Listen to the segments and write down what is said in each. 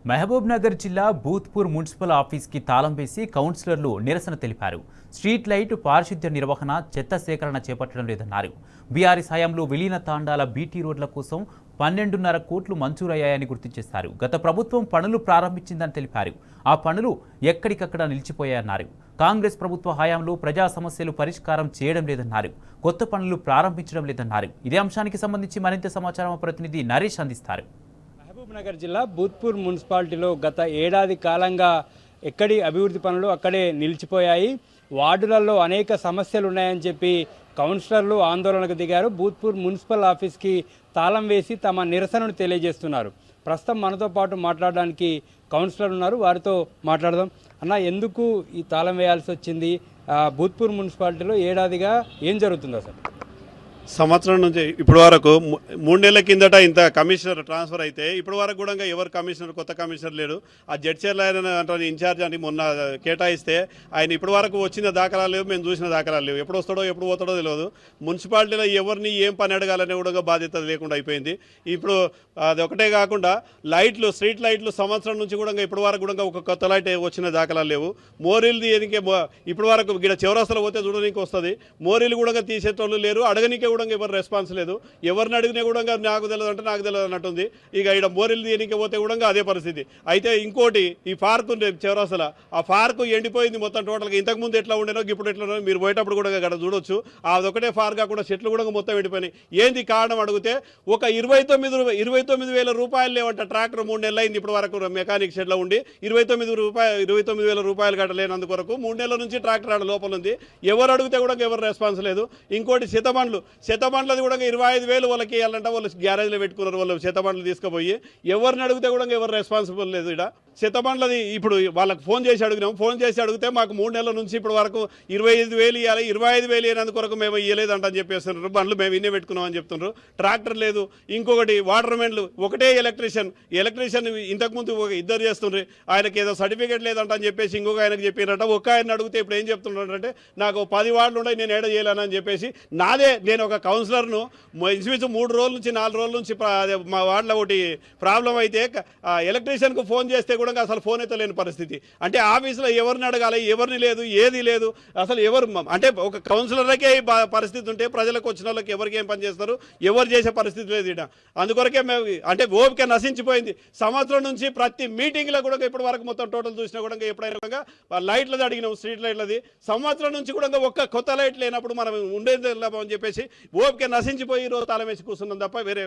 మహబూబ్ నగర్ జిల్లా భూత్పూర్ మున్సిపల్ ఆఫీస్కి తాళం వేసి కౌన్సిలర్లు నిరసన తెలిపారు. స్ట్రీట్ లైట్ పారిశుద్ధ్య నిర్వహణ, చెత్త సేకరణ చేపట్టడం లేదన్నారు. బీఆర్ఎస్ హయాంలో విలీన తాండాల బీటీ రోడ్ల కోసం 12.5 కోట్లు మంజూరయ్యాయని గుర్తు చేశారు. గత ప్రభుత్వం పనులు ప్రారంభించిందని తెలిపారు. ఆ పనులు ఎక్కడికక్కడ నిలిచిపోయాయన్నారు. కాంగ్రెస్ ప్రభుత్వ హయాంలో ప్రజా సమస్యలు పరిష్కారం చేయడం లేదన్నారు. కొత్త పనులు ప్రారంభించడం లేదన్నారు. ఇదే అంశానికి సంబంధించి మరింత సమాచారం ప్రతినిధి నరేష్ అందిస్తారు. మహబూబ్ నగర్ జిల్లా భూత్పూర్ మున్సిపాలిటీలో గత ఏడాది కాలంగా ఎక్కడి అభివృద్ధి పనులు అక్కడే నిలిచిపోయాయి. వార్డులలో అనేక సమస్యలు ఉన్నాయని చెప్పి కౌన్సిలర్లు ఆందోళనకు దిగారు. భూత్పూర్ మున్సిపల్ ఆఫీస్కి తాళం వేసి తమ నిరసనను తెలియజేస్తున్నారు. ప్రస్తుతం మనతో పాటు మాట్లాడడానికి కౌన్సిలర్ ఉన్నారు, వారితో మాట్లాడదాం. అన్న, ఎందుకు ఈ తాళం వేయాల్సి వచ్చింది? భూత్పూర్ మున్సిపాలిటీలో ఏడాదిగా ఏం జరుగుతుంది అసలు? సంవత్సరం నుంచి ఇప్పటి వరకు 3 నెలల కిందట ఇంత కమిషనర్ ట్రాన్స్ఫర్ అయితే ఇప్పటి వరకు కూడా ఎవరు కమిషనర్, కొత్త కమిషనర్ లేడు. ఆ జడ్చర్ల అంటే ఇన్ఛార్జ్ అని మొన్న కేటాయిస్తే ఆయన ఇప్పటి వరకు వచ్చిన దాఖలాలు లేవు, మేము చూసిన దాఖలాలు లేవు. ఎప్పుడు వస్తాడో ఎప్పుడు పోతాడో తెలియదు. మున్సిపాలిటీలో ఎవరిని ఏం పని అడగాలనే కూడా బాధ్యత లేకుండా అయిపోయింది. ఇప్పుడు అది ఒకటే కాకుండా లైట్లు, స్ట్రీట్ లైట్లు సంవత్సరం నుంచి కూడా ఇప్పటి వరకు కూడా ఒక కొత్త లైట్ వచ్చిన దాఖలాలు లేవు. మోరీలు తీయనికే ఇప్పటి వరకు ఇక్కడ చివరస్తలో పోతే చూడడానికి వస్తుంది. మోరీలు కూడా తీసేటోళ్ళు లేరు, అడగనికే కూడా ఎవరు రెస్పాన్స్ లేదు. ఎవరిని అడిగినా కూడా నాకు తెలియదు అంటే నాకు తెలియదు అన్నట్టుంది. ఇక ఇక్కడ మోరీలు తీయనికే పోతే కూడా అదే పరిస్థితి. అయితే ఇంకోటి, ఈ పార్క్ ఉంది చివరస్తల, ఆ పార్క్ ఎండిపోయింది మొత్తం టోటల్గా. ఇంతకుముందు ఎట్లా ఉండేనో ఇప్పుడు ఎట్లా ఉండేనో మీరు పోయేటప్పుడు కూడా అక్కడ చూడొచ్చు. అదొకటే పార్క్ కాకుండా చెట్లు కూడా మొత్తం ఎండిపోయినాయి. ఏంది కారణం అడిగితే ఒక 29,000 రూపాయలు లేవంట. ట్రాక్టర్ 3 నెలలు అయింది ఇప్పటి వరకు మెకానిక్ షెడ్లో ఉండి 29,000 రూపాయలు కట్టలేనందు కొరకు 3 నెలల నుంచి ట్రాక్టర్ ఆడ లోపల ఉంది. ఎవరు అడిగితే కూడా ఎవరు రెస్పాన్స్ లేదు. ఇంకోటి శతబండ్లది కూడా 25,000 వాళ్ళకి ఇవ్వాలంట. వాళ్ళు గ్యారేజ్లో పెట్టుకున్నారు. వాళ్ళు శతబండ్లు తీసుకుపోయి ఎవరిని అడిగితే కూడా ఎవరు రెస్పాన్సిబుల్ లేదు. ఇక్కడ శతబండ్లది ఇప్పుడు వాళ్ళకి ఫోన్ చేసి అడిగితే మాకు 3 నెలల నుంచి ఇప్పటి వరకు 25,000 ఇవ్వాలి, 25,000 ఇవ్వనందు కొరకు మేము ఇవ్వలేదంట అని చెప్పేస్తున్నారు. బండ్లు మేము ఇన్నే పెట్టుకున్నాం అని చెప్తున్నారు. ట్రాక్టర్ లేదు. ఇంకొకటి వాటర్ మెన్లు ఒకటే ఎలక్ట్రీషియన్ ఇంతకుముందు ఇద్దరు చేస్తుండ్రు. ఆయనకి ఏదో సర్టిఫికేట్ లేదంట అని చెప్పేసి ఇంకొక ఆయనకు చెప్పినట్ట. ఒక ఆయన అడిగితే ఇప్పుడు ఏం చెప్తున్నారంటే నాకు 10 వార్డులు ఉన్నాయి, నేను ఏడ చేయాలని చెప్పేసి నేను ఒక కౌన్సిలర్ను ఇంచుమించు 3 రోజుల నుంచి 4 రోజుల నుంచి మా వార్డులో ఒకటి ప్రాబ్లం అయితే ఎలక్ట్రీషియన్కు ఫోన్ చేస్తే కూడా అసలు ఫోన్ అయితే లేని పరిస్థితి. అంటే ఆఫీసులో ఎవరిని అడగాలి, ఎవరిని లేదు, ఏది లేదు. అసలు ఎవరు అంటే ఒక కౌన్సిలర్లకే పరిస్థితి ఉంటే ప్రజలకు వచ్చిన వాళ్ళకి ఎవరికి ఏం పని చేస్తారు, ఎవరు చేసే పరిస్థితి లేదు ఇక్కడ. అందుకొరకే మేము అంటే ఓపిక నశించిపోయింది. సంవత్సరం నుంచి ప్రతి మీటింగ్లో కూడా ఇప్పటి వరకు మొత్తం టోటల్ చూసినా కూడా ఎప్పుడైనా లైట్లది అడిగినాం, స్ట్రీట్ లైట్లది. సంవత్సరం నుంచి కూడా ఒక్క కొత్త లైట్ లేనప్పుడు మనం ఉండేది అని చెప్పేసి ఓపిక నశించిపోయి రోజు తాళం వేసి కూర్చున్నాం తప్ప వేరే.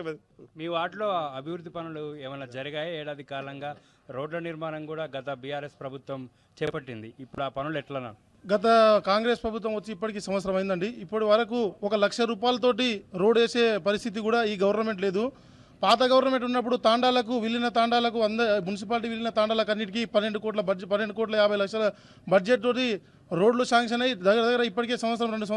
మీ వార్డులో అభివృద్ధి పనులు ఏమైనా జరిగాయి? ఏడాది కాలంగా రోడ్ల నిర్మాణం కూడా గత బీఆర్ఎస్ ప్రభుత్వం చేపట్టింది. ఇప్పుడు ఆ పనులు ఎట్లా? గత కాంగ్రెస్ ప్రభుత్వం వచ్చి ఇప్పటికి సంవత్సరం అయిందండి. ఇప్పటి వరకు 1,00,000 రూపాయలతోటి రోడ్ వేసే పరిస్థితి కూడా ఈ గవర్నమెంట్ లేదు. పాత గవర్నమెంట్ ఉన్నప్పుడు తాండాలకు, విలీన తాండాలకు, మున్సిపాలిటీ విలీన తాండాలకు అన్నిటికీ 12 కోట్ల బడ్జెట్, 12,50,00,000 బడ్జెట్ తోటి రోడ్లు శాంక్షన్ అయ్యి దగ్గర ఇప్పటికే 2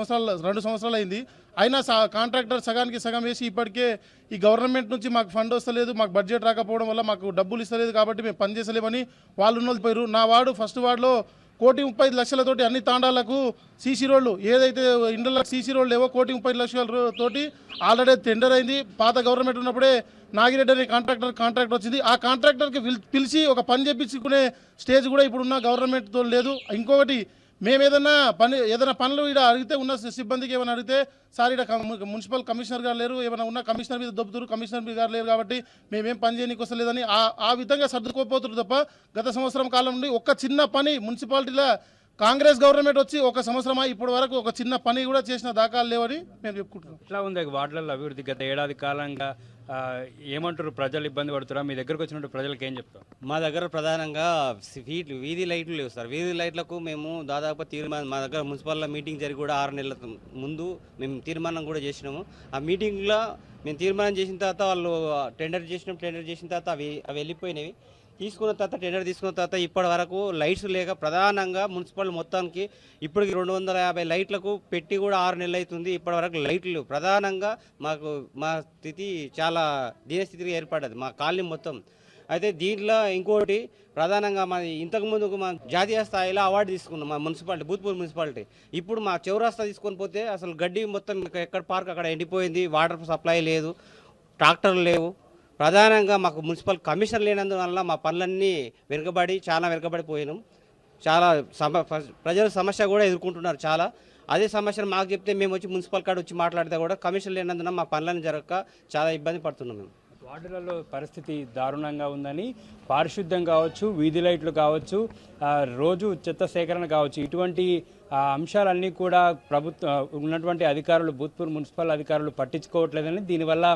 సంవత్సరాలు అయింది. అయినా కాంట్రాక్టర్ సగానికి సగం వేసి ఇప్పటికే ఈ గవర్నమెంట్ నుంచి మాకు ఫండ్ వస్తలేదు, మాకు బడ్జెట్ రాకపోవడం వల్ల మాకు డబ్బులు ఇస్తలేదు కాబట్టి మేము పనిచేసలేమని వాళ్ళు ఉన్నోళ్ళు. నా వార్డు ఫస్ట్ వార్డులో 1,35,00,000 అన్ని తాండాలకు సీసీ రోడ్లు, ఏదైతే ఇండ్లకు సీసీ రోడ్లు లేవో 1,30,00,000 ఆల్రెడీ టెండర్ అయింది. పాత గవర్నమెంట్ ఉన్నప్పుడే నాగిరెడ్డి అనే కాంట్రాక్టర్ వచ్చింది. ఆ కాంట్రాక్టర్కి పిలిచి ఒక పని చేపించుకునే స్టేజ్ కూడా ఇప్పుడున్న గవర్నమెంట్తో లేదు. ఇంకొకటి, మేము ఏదైనా పనులు ఇక్కడ అడిగితే ఉన్న సిబ్బందికి ఏమైనా అడిగితే సార్ ఇక్కడ మున్సిపల్ కమిషనర్ గారు లేరు, ఏమైనా ఉన్న కమిషనర్ మీద దొబ్బుతారు, కమిషనర్ గారు లేరు కాబట్టి మేమేం పని చేయడానికి వస్తలేదని ఆ విధంగా సర్దుకోపోతున్నారు తప్ప గత సంవత్సరం కాలం నుండి ఒక్క చిన్న పని మున్సిపాలిటీలో కాంగ్రెస్ గవర్నమెంట్ వచ్చి 1 సంవత్సరమా ఇప్పటి వరకు ఒక చిన్న పని కూడా చేసిన దాఖలు లేవని మేము చెప్పుకుంటున్నాం. ఎట్లా ఉంది వార్డులలో అభివృద్ధి గత ఏడాది కాలంగా? ఏమంటారు, ప్రజలు ఇబ్బంది పడుతున్నారు? మీ దగ్గరకు వచ్చినట్టు ప్రజలకు ఏం చెప్తాం? మా దగ్గర ప్రధానంగా వీధి లైట్లు లేవు సార్. వీధి లైట్లకు మేము దాదాపు మా దగ్గర మున్సిపల్ మీటింగ్ జరిగి కూడా 6 నెలల ముందు మేము తీర్మానం కూడా చేసినాము. ఆ మీటింగ్లో మేము తీర్మానం చేసిన తర్వాత వాళ్ళు టెండర్ చేసిన తర్వాత అవి వెళ్ళిపోయినవి. టెండర్ తీసుకున్న తర్వాత ఇప్పటి వరకు లైట్స్ లేక ప్రధానంగా మున్సిపల్ మొత్తానికి ఇప్పటికి 250 లైట్లకు పెట్టి కూడా 6 నెలలు అవుతుంది. ఇప్పటి వరకు లైట్లు ప్రధానంగా మా స్థితి చాలా దీనస్థితిగా ఏర్పడ్డది మా కాలనీ మొత్తం. అయితే దీంట్లో ఇంకోటి ప్రధానంగా ఇంతకుముందు మా జాతీయ స్థాయిలో అవార్డు తీసుకున్నాం మా మున్సిపాలిటీ, భూత్పూర్ మున్సిపాలిటీ. ఇప్పుడు మా చౌరాస్తా తీసుకొని పోతే అసలు గడ్డి మొత్తం ఎక్కడ పార్క్ అక్కడ ఎండిపోయింది, వాటర్ సప్లై లేదు, ట్రాక్టర్లు లేవు, ప్రధానంగా మాకు మున్సిపల్ కమిషన్ లేనందువల్ల మా పనులన్నీ చాలా వెనుకబడిపోయినాం. చాలా ప్రజల సమస్య కూడా ఎదుర్కొంటున్నారు చాలా. అదే సమస్యను మాకు చెప్తే మేము వచ్చి మున్సిపల్ కాడ వచ్చి మాట్లాడితే కూడా కమిషన్ లేనందున మా పనులను జరగక చాలా ఇబ్బంది పడుతున్నాం మేము. వార్డులలో పరిస్థితి దారుణంగా ఉందని, పారిశుద్ధ్యం కావచ్చు, వీధి లైట్లు కావచ్చు, రోజు చెత్త సేకరణ కావచ్చు, ఇటువంటి అంశాలన్నీ కూడా ఉన్నటువంటి అధికారులు, భూత్పూర్ మున్సిపల్ అధికారులు పట్టించుకోవట్లేదని, దీనివల్ల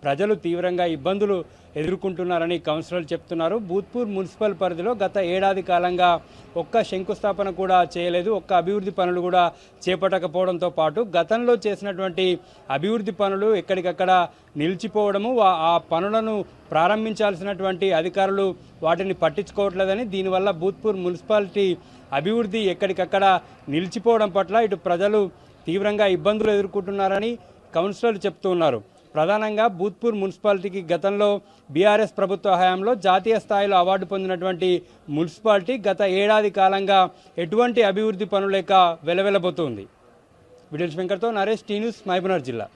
ప్రజలు తీవ్రంగా ఇబ్బందులు ఎదుర్కొంటున్నారని కౌన్సిలర్లు చెప్తున్నారు. భూత్పూర్ మున్సిపల్ పరిధిలో గత ఏడాది కాలంగా ఒక్క శంకుస్థాపన కూడా చేయలేదు, ఒక్క అభివృద్ధి పనులు కూడా చేపట్టకపోవడంతో పాటు గతంలో చేసినటువంటి అభివృద్ధి పనులు ఎక్కడికక్కడ నిలిచిపోవడము, ఆ పనులను ప్రారంభించాల్సినటువంటి అధికారులు వాటిని పట్టించుకోవట్లేదని, దీనివల్ల భూత్పూర్ మున్సిపాలిటీ అభివృద్ధి ఎక్కడికక్కడ నిలిచిపోవడం పట్ల ఇటు ప్రజలు తీవ్రంగా ఇబ్బందులు ఎదుర్కొంటున్నారని కౌన్సిలర్లు చెప్తూ ఉన్నారు. ప్రధానంగా భూత్పూర్ మున్సిపాలిటీకి గతంలో బీఆర్ఎస్ ప్రభుత్వ హయాంలో జాతీయ స్థాయిలో అవార్డు పొందినటువంటి మున్సిపాలిటీ గత ఏడాది కాలంగా ఎటువంటి అభివృద్ధి పనులేక వెలవెలబోతోంది. విడిల్ శంకర్తో నరేష్, టీ న్యూస్, మహబూబ్నగర్ జిల్లా.